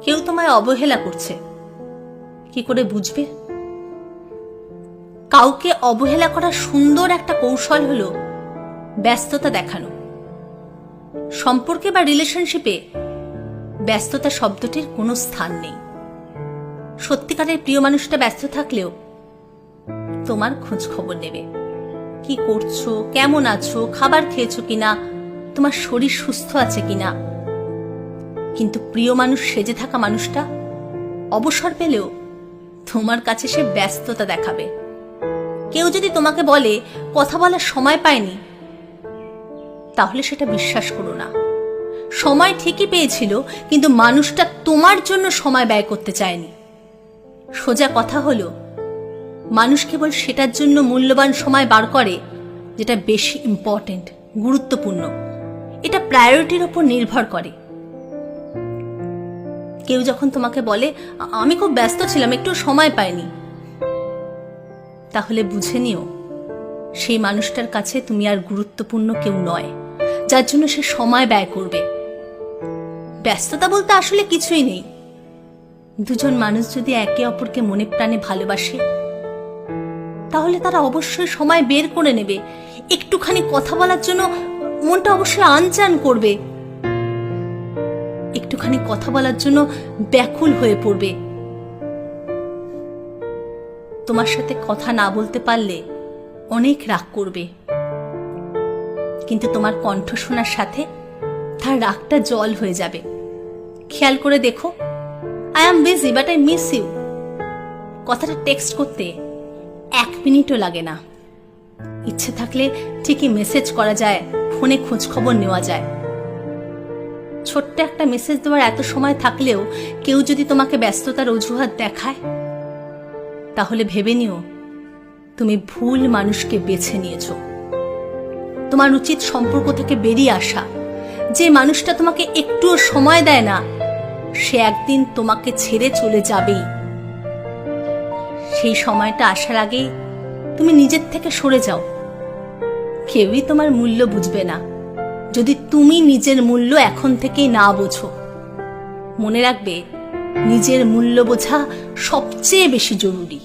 কেউ তোমায় অবহেলা করছে, কি করে বুঝবে? কাউকে অবহেলা করার সুন্দর একটা কৌশল হলো ব্যস্ততা দেখানো। সম্পর্কে বা রিলেশনশিপে ব্যস্ততা শব্দটির কোনো স্থান নেই। সত্যিকারের প্রিয় মানুষটা ব্যস্ত থাকলেও তোমার খোঁজ খবর নেবে, কি করছো, কেমন আছো, খাবার খেয়েছো কিনা, তোমার শরীর সুস্থ আছে কিনা। কিন্তু প্রিয় মানুষ সেজে থাকা মানুষটা অবসর পেলেও তোমার কাছে সে ব্যস্ততা দেখাবে। কেউ যদি তোমাকে বলে কথা বলার সময় পায়নি, তাহলে সেটা বিশ্বাস করো না। সময় ঠিকই পেয়েছিল, কিন্তু মানুষটা তোমার জন্য সময় ব্যয় করতে চায়নি। সোজা কথা হলো, মানুষ কেবল সেটার জন্য মূল্যবান সময় বার করে যেটা বেশি ইম্পর্টেন্ট, গুরুত্বপূর্ণ। এটা প্রায়োরিটির ওপর নির্ভর করে। কেউ যখন তোমাকে বলে আমি খুব ব্যস্ত ছিলাম, একটু সময় পাইনি, তাহলে বুঝে নিও সেই মানুষটার কাছে তুমি আর গুরুত্বপূর্ণ কেউ নয়, যার জন্য সে সময় ব্যয় করবে। ব্যস্ততা বলতে আসলে কিছুই নেই। দুজন মানুষ যদি একে অপরকে মনে প্রাণে ভালোবাসে, তাহলে তারা অবশ্যই সময় বের করে নেবে। একটুখানি কথা বলার জন্য মনটা অবশ্যই আনচান করবে, একটুখানি কথা বলার জন্য ব্যাকুল হয়ে পড়বে। তোমার সাথে কথা না বলতে পারলে অনেক রাগ করবে, কিন্তু তোমার কণ্ঠ শোনার সাথে তার রাগটা জল হয়ে যাবে। খেয়াল করে দেখো, I am busy but I miss you কথাটা টেক্সট করতে 1 মিনিটও লাগে না। ইচ্ছে থাকলে ঠিকই মেসেজ করা যায়, ফোনে খোঁজ খবর নেওয়া যায়। ছোট্ট একটা মেসেজ দেওয়ার এত সময় থাকলেও কেউ যদি তোমাকে ব্যস্ততার অজুহাত দেখায়, তাহলে ভেবে নিও তুমি ভুল মানুষকে বেছে নিয়েছো। তোমার উচিত সম্পর্ক থেকে বেরিয়ে আসা। যে মানুষটা তোমাকে একটুও সময় দেয় না, সে একদিন তোমাকে ছেড়ে চলে যাবেই। সেই সময়টা আসার আগেই তুমি নিজের থেকে সরে যাও। কেউই তোমার মূল্য বুঝবে না যদি তুমি নিজের মূল্য এখন থেকেই না বোঝো। মনে রাখবে, নিজের মূল্য বোঝা সবচেয়ে বেশি জরুরি।